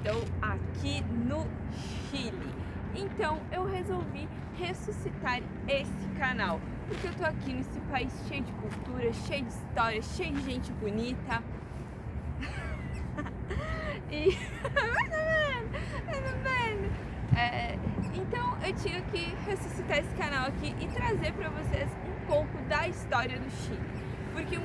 estou aqui no Chile. Então eu resolvi ressuscitar esse canal, porque eu tô aqui nesse país cheio de cultura, cheio de história, cheio de gente bonita. E então eu tinha que ressuscitar esse canal aqui e trazer para vocês um pouco da história do Chile, porque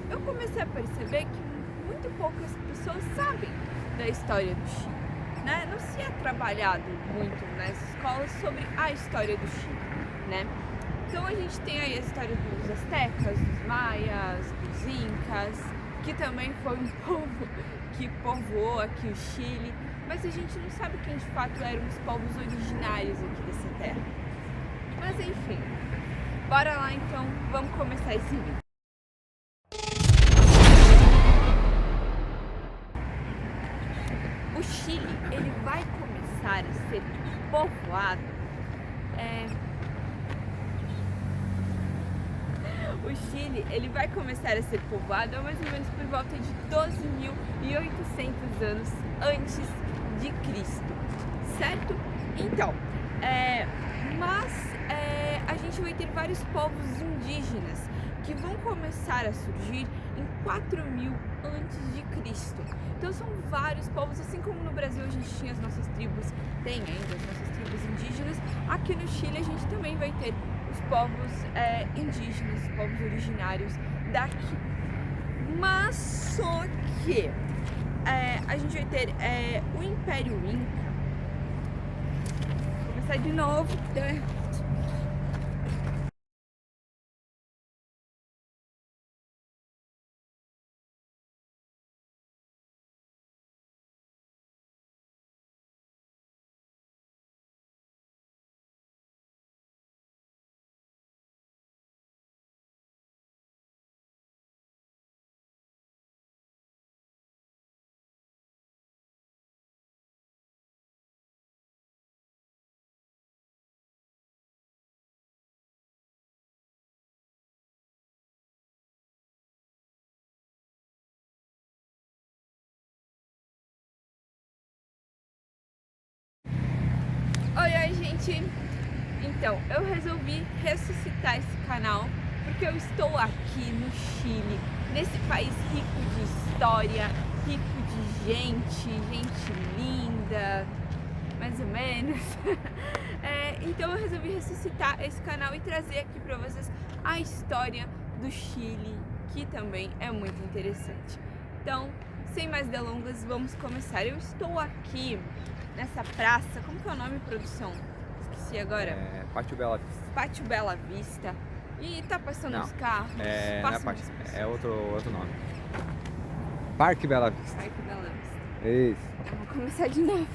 eu comecei a perceber que muito poucas pessoas sabem da história do Chile, né? Não se é trabalhado muito nas escolas sobre a história do Chile, né? Então a gente tem aí a história dos astecas, dos maias, dos incas, que também foi um povo que povoou aqui o Chile, mas a gente não sabe quem de fato eram os povos originários aqui dessa terra. Mas enfim, bora lá então, vamos começar esse vídeo. O Chile, ele vai começar a ser povoado O Chile, ele vai começar a ser povoado mais ou menos por volta de 12.800 anos antes de Cristo, certo? Então, a gente vai ter vários povos indígenas que vão começar a surgir em 4.000 antes de Cristo. Então são vários povos, assim como no Brasil a gente tinha as nossas tribos, tem ainda as nossas tribos indígenas, aqui no Chile a gente também vai ter os povos indígenas, os povos originários daqui. Mas só que a gente vai ter o Império Inca. Vou começar de novo. Oi, gente! Então, eu resolvi ressuscitar esse canal porque eu estou aqui no Chile, nesse país rico de história, rico de gente linda, mais ou menos. Então eu resolvi ressuscitar esse canal e trazer aqui para vocês a história do Chile, que também é muito interessante. Então, sem mais delongas, vamos começar. Eu estou aqui nessa praça, como que é o nome, produção? Esqueci agora. Pátio Bela Vista. Pátio Bela Vista. E tá passando os carros? Não é Pátio, é outro nome. Parque Bela Vista. Parque Bela Vista. Isso. Vamos começar de novo.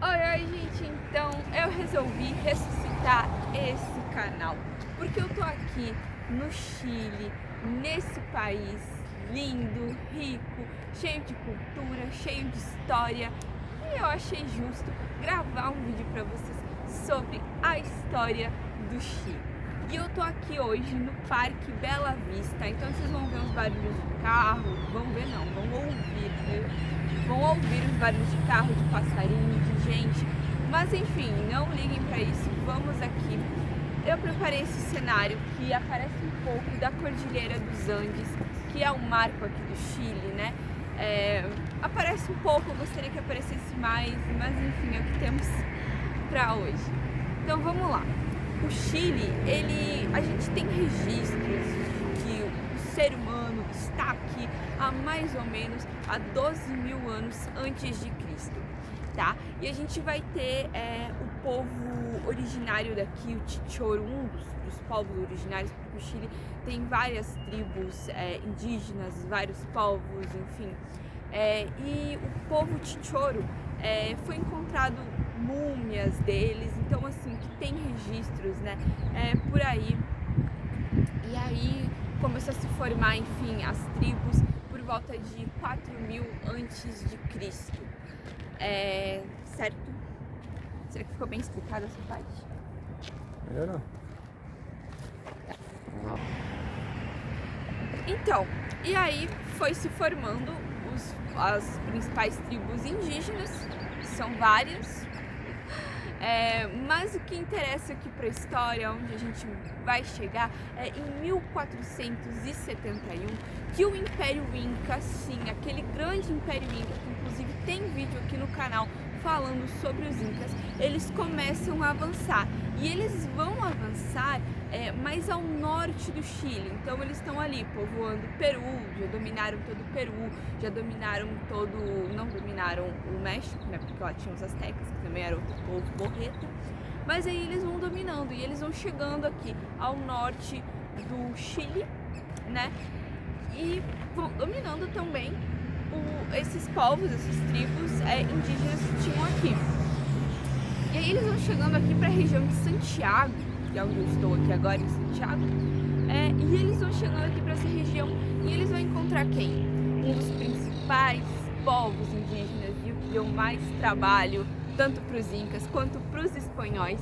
Oi, gente, então eu resolvi ressuscitar esse canal porque eu tô aqui no Chile, nesse país lindo, rico, cheio de cultura, cheio de história, e eu achei justo gravar um vídeo para vocês sobre a história do Chile. E eu tô aqui hoje no Parque Bela Vista, então vocês vão ver uns barulhos de carro, vão ouvir, né? Vão ouvir os barulhos de carro, de passarinho, de gente, mas enfim, não liguem para isso, vamos aqui. Eu preparei esse cenário que aparece um pouco da Cordilheira dos Andes, que é um marco aqui do Chile, né? Aparece um pouco, eu gostaria que aparecesse mais, mas enfim, é o que temos para hoje. Então vamos lá. O Chile, a gente tem registros de que o ser humano está aqui há mais ou menos há 12.000 anos antes de Cristo, tá? E a gente vai ter o povo originário daqui, o Chichoro, um dos povos originários, porque o Chile tem várias tribos indígenas, vários povos, enfim. E o povo Chichoro foi encontrado múmias deles, então assim, que tem registros, né, por aí. E aí começou a se formar, enfim, as tribos por volta de 4.000 antes de Cristo. Certo? Será que ficou bem explicada essa parte? Melhorou. Então, E aí foi se formando as principais tribos indígenas, são várias. Mas o que interessa aqui para a história, onde a gente vai chegar, é em 1471, que o Império Inca, sim, aquele grande Império Inca, que inclusive tem vídeo aqui no canal falando sobre os Incas, eles começam a avançar. E eles vão avançar mais ao norte do Chile. Então eles estão ali povoando o Peru, já dominaram todo o Peru, já dominaram não dominaram o México, né, porque lá tinha os astecas, que também era outro povo borreta. Mas aí eles vão dominando e eles vão chegando aqui ao norte do Chile, né? E vão dominando também esses povos, essas tribos indígenas que tinham aqui. E aí eles vão chegando aqui para a região de Santiago, que é onde eu estou aqui agora, em Santiago. E eles vão chegando aqui para essa região e eles vão encontrar quem? Um dos principais povos indígenas e o que deu mais trabalho, tanto para os incas quanto para os espanhóis,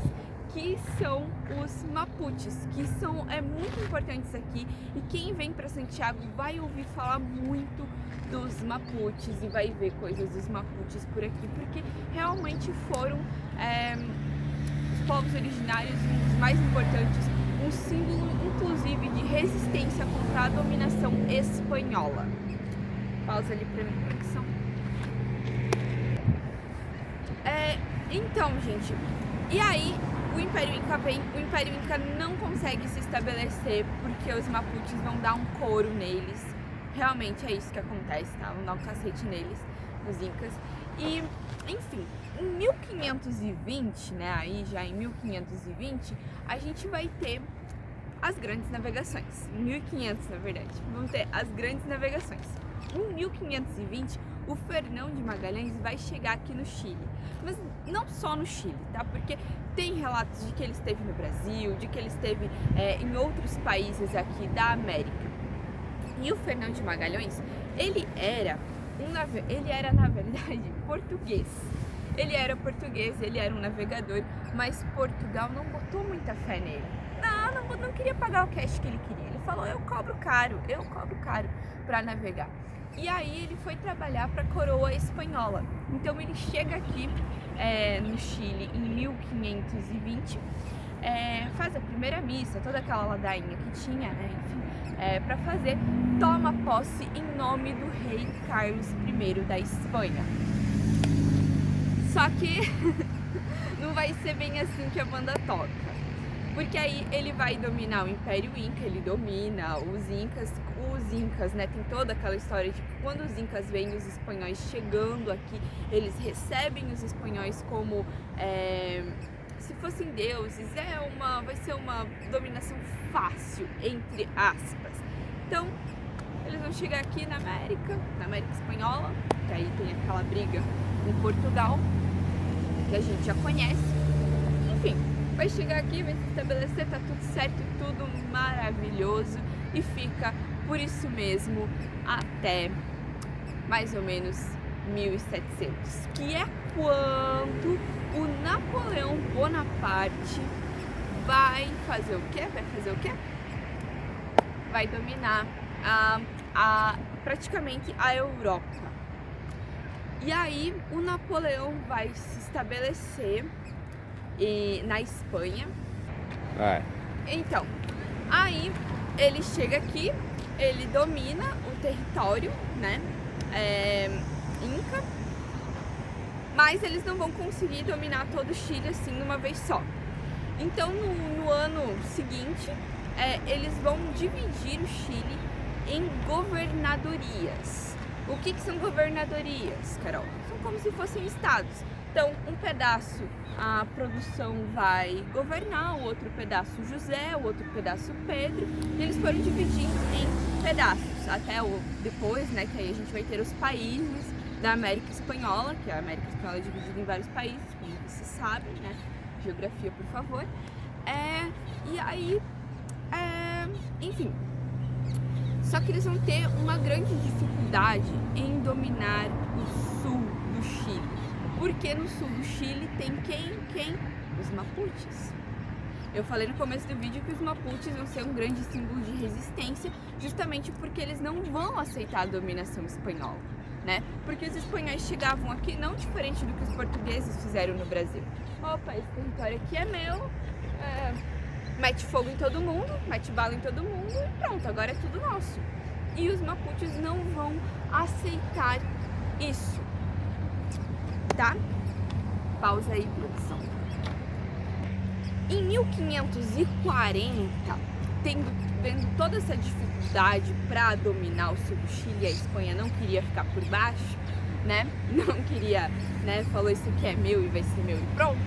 que são os mapuches, que são muito importantes aqui. E quem vem para Santiago vai ouvir falar muito dos mapuches e vai ver coisas dos mapuches por aqui, porque realmente foram os povos originários, um dos mais importantes, um símbolo inclusive de resistência contra a dominação espanhola. Pausa ali para minha conexão. Então, gente, e aí o Império Inca vem, o Império Inca não consegue se estabelecer porque os mapuches vão dar um couro neles. Realmente é isso que acontece, tá? Vão dar um cacete neles, nos incas. E, enfim, em 1520, né, aí já em 1520, a gente vai ter as grandes navegações. Em 1500, na verdade, vão ter as grandes navegações. Em 1520, o Fernão de Magalhães vai chegar aqui no Chile. Mas não só no Chile, tá? Porque tem relatos de que ele esteve no Brasil, de que ele esteve em outros países aqui da América. E o Fernão de Magalhães, ele era na verdade português. Ele era português, ele era um navegador, mas Portugal não botou muita fé nele. Não queria pagar o cash que ele queria. Ele falou, eu cobro caro para navegar. E aí ele foi trabalhar para a coroa espanhola. Então ele chega aqui no Chile em 1520, faz a primeira missa, toda aquela ladainha que tinha, né, enfim, para fazer, toma posse em nome do rei Carlos I da Espanha. Só que não vai ser bem assim que a banda toca, porque aí ele vai dominar o Império Inca, ele domina os Incas, né, tem toda aquela história de que quando os Incas veem os espanhóis chegando aqui, eles recebem os espanhóis como se fossem deuses, vai ser uma dominação fácil, entre aspas. Então, eles vão chegar aqui na América Espanhola, que aí tem aquela briga com Portugal, que a gente já conhece. Enfim, vai chegar aqui, vai se estabelecer, tá tudo certo, tudo maravilhoso, e fica por isso mesmo até mais ou menos 1700, que é quando o Napoleão Bonaparte vai fazer o quê? Vai dominar praticamente a Europa. E aí o Napoleão vai se estabelecer na Espanha. Então, aí ele chega aqui, ele domina o território, né, Inca, mas eles não vão conseguir dominar todo o Chile assim de uma vez só. Então no ano seguinte, eles vão dividir o Chile em governadorias. O que são governadorias, Carol? São como se fossem estados. Então, um pedaço a produção vai governar, o outro pedaço José, o outro pedaço Pedro, e eles foram dividindo em pedaços, até depois, né, que aí a gente vai ter os países da América Espanhola, que a América Espanhola é dividida em vários países, como vocês sabem, né, geografia, por favor, e aí, enfim, só que eles vão ter uma grande dificuldade em dominar o sul do Chile. Porque no sul do Chile tem quem? Os mapuches. Eu falei no começo do vídeo que os Mapuches vão ser um grande símbolo de resistência, justamente porque eles não vão aceitar a dominação espanhola, né? Porque os espanhóis chegavam aqui não diferente do que os portugueses fizeram no Brasil. Opa, esse território aqui é meu, mete fogo em todo mundo, mete bala em todo mundo e pronto, agora é tudo nosso. E os Mapuches não vão aceitar isso, tá? Pausa aí, produção. Em 1540, vendo toda essa dificuldade para dominar o sul do Chile, a Espanha não queria ficar por baixo, né? Não queria, né? Falou isso aqui é meu e vai ser meu e pronto.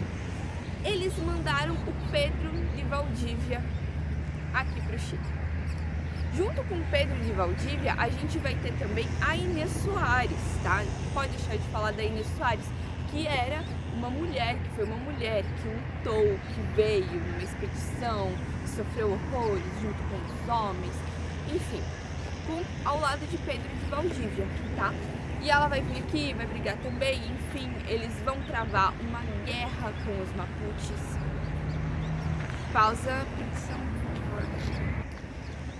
Eles mandaram o Pedro de Valdívia aqui para o Chile. Junto com o Pedro de Valdívia, a gente vai ter também a Inês Soares, tá? Pode deixar de falar da Inês Soares, que era uma mulher, que foi uma mulher que lutou, que veio numa expedição, que sofreu horrores junto com os homens, enfim, ao lado de Pedro de Valdívia, tá? E ela vai vir aqui, vai brigar também, enfim, eles vão travar uma guerra com os Mapuches. Pausa, produção, por favor.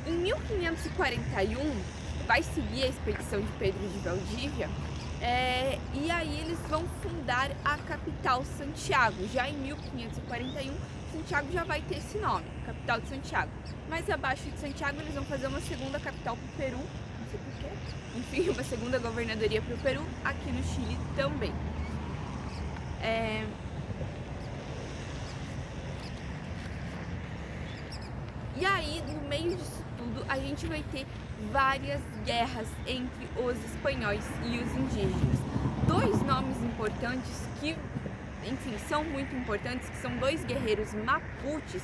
Em 1541, vai seguir a expedição de Pedro de Valdívia, e aí eles vão fundar a capital Santiago. Já em 1541, Santiago já vai ter esse nome, capital de Santiago. Mais abaixo de Santiago eles vão fazer uma segunda capital para o Peru, não sei porquê. Enfim, uma segunda governadoria para o Peru, aqui no Chile também. E aí, no meio disso tudo, a gente vai ter várias guerras entre os espanhóis e os indígenas. Dois nomes importantes que, enfim, são muito importantes, que são dois guerreiros mapuches,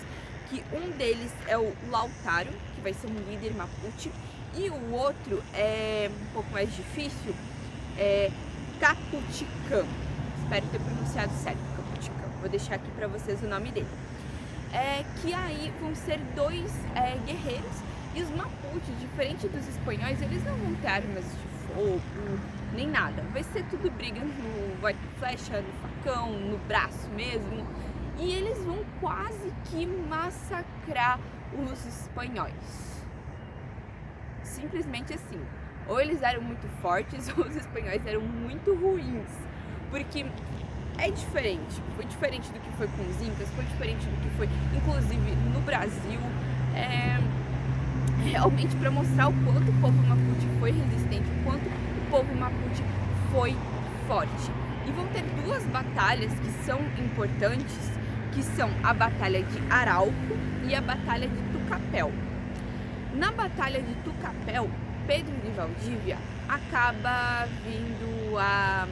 que um deles é o Lautaro, que vai ser um líder mapuche, e o outro é um pouco mais difícil, é Caputicã. Espero ter pronunciado certo, Caputicã. Vou deixar aqui para vocês o nome dele. Que aí vão ser dois guerreiros, e os Mapuches, diferente dos espanhóis, eles não vão ter armas de fogo, nem nada. Vai ser tudo briga no arco e flecha, no facão, no braço mesmo. E eles vão quase que massacrar os espanhóis. Simplesmente assim. Ou eles eram muito fortes, ou os espanhóis eram muito ruins. Porque é diferente. Foi diferente do que foi com os Incas, foi diferente do que foi, inclusive, no Brasil. Realmente para mostrar o quanto o povo Mapuche foi resistente, o quanto o povo Mapuche foi forte. E vão ter duas batalhas que são importantes, que são a Batalha de Arauco e a Batalha de Tucapel. Na Batalha de Tucapel, Pedro de Valdívia acaba vindo a...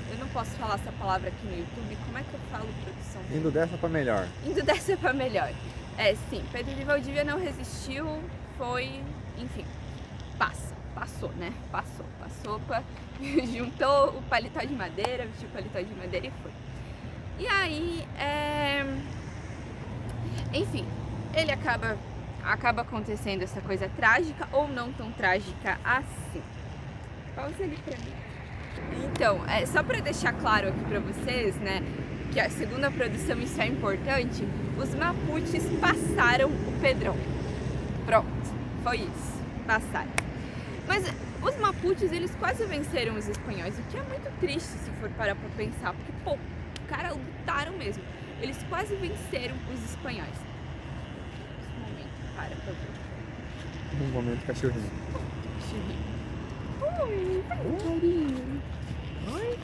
Eu não posso falar essa palavra aqui no YouTube, como é que eu falo, produção? Indo dessa para melhor. Indo dessa para melhor. Sim, Pedro de Valdívia não resistiu, foi, enfim, passou, né? Passou, juntou o paletó de madeira, vestiu o paletó de madeira e foi. E aí, enfim, ele acaba acontecendo essa coisa trágica ou não tão trágica assim. Pausa ali pra mim. Então, só para deixar claro aqui para vocês, né, que a segunda produção, isso é importante, os Mapuches passaram o Pedrão. Pronto, foi isso, passaram. Mas os Mapuches, eles quase venceram os espanhóis, o que é muito triste se for parar para pensar, porque, pô, os caras lutaram mesmo. Eles quase venceram os espanhóis. Um momento, para pra ver. Um momento, cachorrinho. Cachorrinho. Oi, carinho. Oi.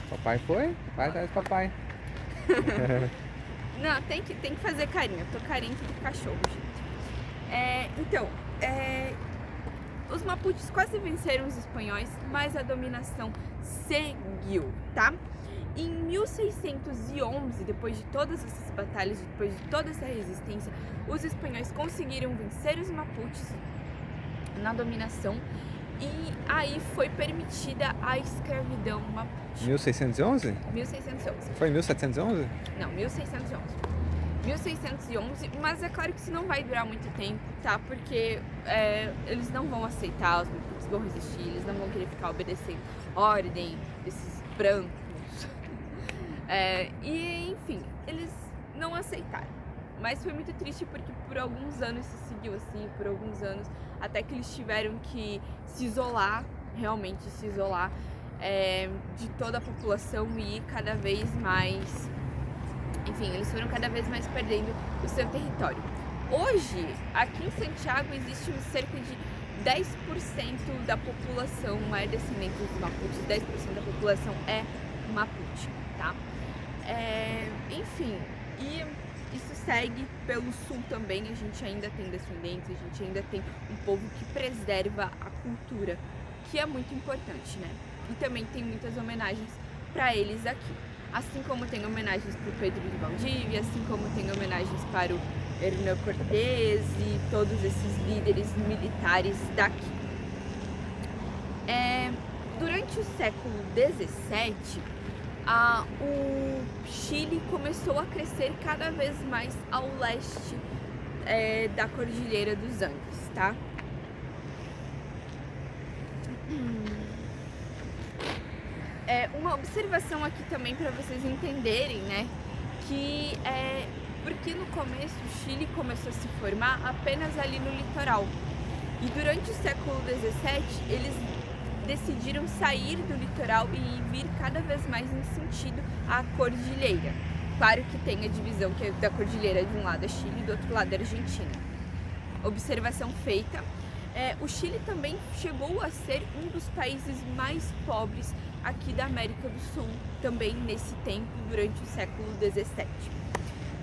Papai foi? Vai atrás do papai. Não, tem que fazer carinho. Eu tô carente de cachorro, gente. Então, os Mapuches quase venceram os espanhóis, mas a dominação seguiu, tá? Em 1611, depois de todas essas batalhas, depois de toda essa resistência, os espanhóis conseguiram vencer os Mapuches na dominação e aí foi permitida a escravidão Mapuche. 1611? 1611. Foi 1711? Não, 1611. 1611, mas é claro que isso não vai durar muito tempo, tá? Porque eles não vão aceitar, os Mapuches vão resistir, eles não vão querer ficar obedecendo ordem desses brancos. E enfim, eles não aceitaram. Mas foi muito triste porque por alguns anos se seguiu assim, por alguns anos, até que eles tiveram que se isolar, realmente se isolar de toda a população e cada vez mais, enfim, eles foram cada vez mais perdendo o seu território. Hoje, aqui em Santiago, existe cerca de 10% da população é descendente dos Mapuches, 10% da população é Mapuche, tá? Enfim, e isso segue pelo sul também, a gente ainda tem descendentes, a gente ainda tem um povo que preserva a cultura, que é muito importante, né? E também tem muitas homenagens para eles aqui. Assim como tem homenagens para o Pedro de Valdívia, assim como tem homenagens para o Hernán Cortés e todos esses líderes militares daqui. Durante o século XVII, o Chile começou a crescer cada vez mais ao leste da Cordilheira dos Andes, tá? Uma observação aqui também para vocês entenderem, né, que porque no começo o Chile começou a se formar apenas ali no litoral e durante o século XVII eles decidiram sair do litoral e vir cada vez mais em sentido à cordilheira. Claro que tem a divisão que é da cordilheira, de um lado é Chile e do outro lado é Argentina. Observação feita. O Chile também chegou a ser um dos países mais pobres aqui da América do Sul, também nesse tempo, durante o século XVII.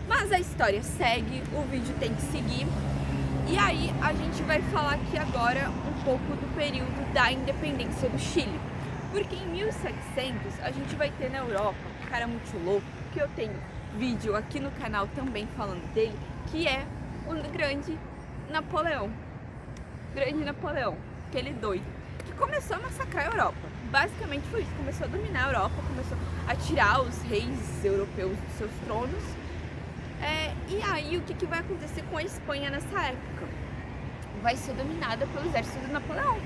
Mas a história segue, o vídeo tem que seguir. E aí a gente vai falar aqui agora um pouco do período da independência do Chile. Porque em 1700 a gente vai ter na Europa um cara muito louco, que eu tenho vídeo aqui no canal também falando dele, que é o grande Napoleão. Grande Napoleão, aquele doido, que começou a massacrar a Europa. Basicamente foi isso, começou a dominar a Europa, começou a tirar os reis europeus dos seus tronos. E aí o que vai acontecer com a Espanha nessa época? Vai ser dominada pelo exército de Napoleão.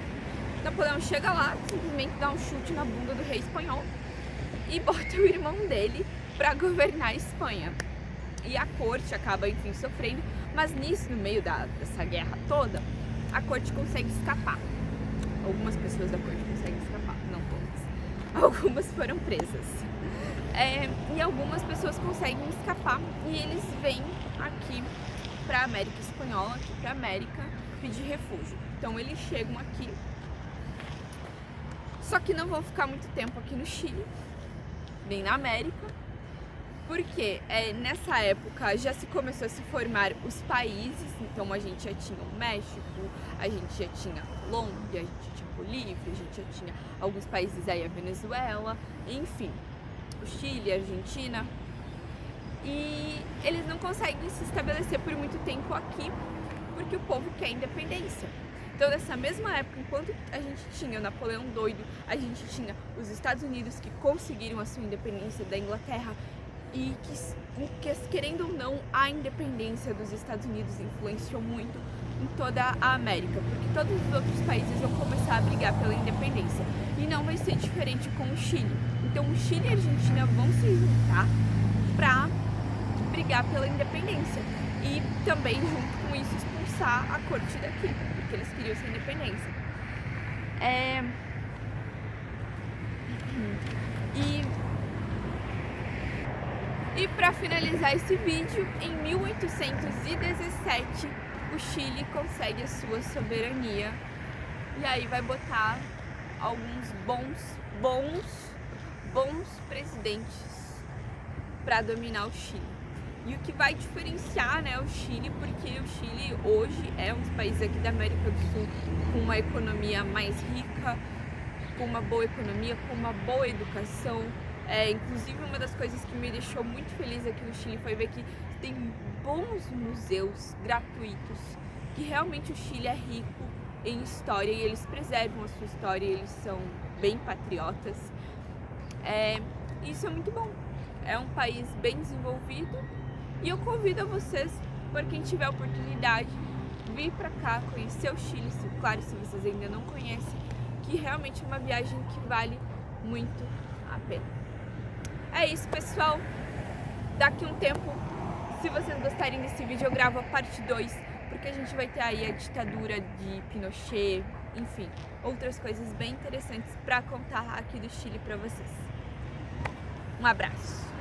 Napoleão chega lá, simplesmente dá um chute na bunda do rei espanhol e bota o irmão dele para governar a Espanha. E a corte acaba, enfim, sofrendo, mas nisso, no meio dessa guerra toda, a corte consegue escapar. Algumas pessoas da corte conseguem escapar, não todas. Algumas foram presas. E algumas pessoas conseguem escapar e eles vêm aqui para a América Espanhola, aqui para a América, pedir refúgio. Então eles chegam aqui, só que não vão ficar muito tempo aqui no Chile, nem na América, porque nessa época já se começou a se formar os países. Então a gente já tinha o México, a gente já tinha a Colômbia, a gente já tinha a Bolívia, a gente já tinha alguns países aí, a Venezuela, enfim, o Chile, a Argentina. E eles não conseguem se estabelecer por muito tempo aqui, porque o povo quer independência. Então, nessa mesma época, enquanto a gente tinha o Napoleão doido, a gente tinha os Estados Unidos que conseguiram a sua independência da Inglaterra e que, querendo ou não, a independência dos Estados Unidos influenciou muito em toda a América, porque todos os outros países vão começar a brigar pela independência e não vai ser diferente com o Chile. Então, o Chile e a Argentina vão se juntar para brigar pela independência e também, junto com isso, expulsar a corte daqui, porque eles queriam essa independência. E para finalizar esse vídeo, em 1817 o Chile consegue a sua soberania e aí vai botar alguns bons presidentes para dominar o Chile. E o que vai diferenciar, né, o Chile, porque o Chile hoje é um dos países aqui da América do Sul com uma economia mais rica, com uma boa economia, com uma boa educação. Inclusive, uma das coisas que me deixou muito feliz aqui no Chile foi ver que tem bons museus gratuitos, que realmente o Chile é rico em história e eles preservam a sua história, eles são bem patriotas. Isso é muito bom. É um país bem desenvolvido e eu convido a vocês, por quem tiver a oportunidade, vir para cá, conhecer o Chile, claro, se vocês ainda não conhecem, que realmente é uma viagem que vale muito a pena. É isso, pessoal. Daqui um tempo, se vocês gostarem desse vídeo, eu gravo a parte 2, porque a gente vai ter aí a ditadura de Pinochet, enfim, outras coisas bem interessantes para contar aqui do Chile para vocês. Um abraço!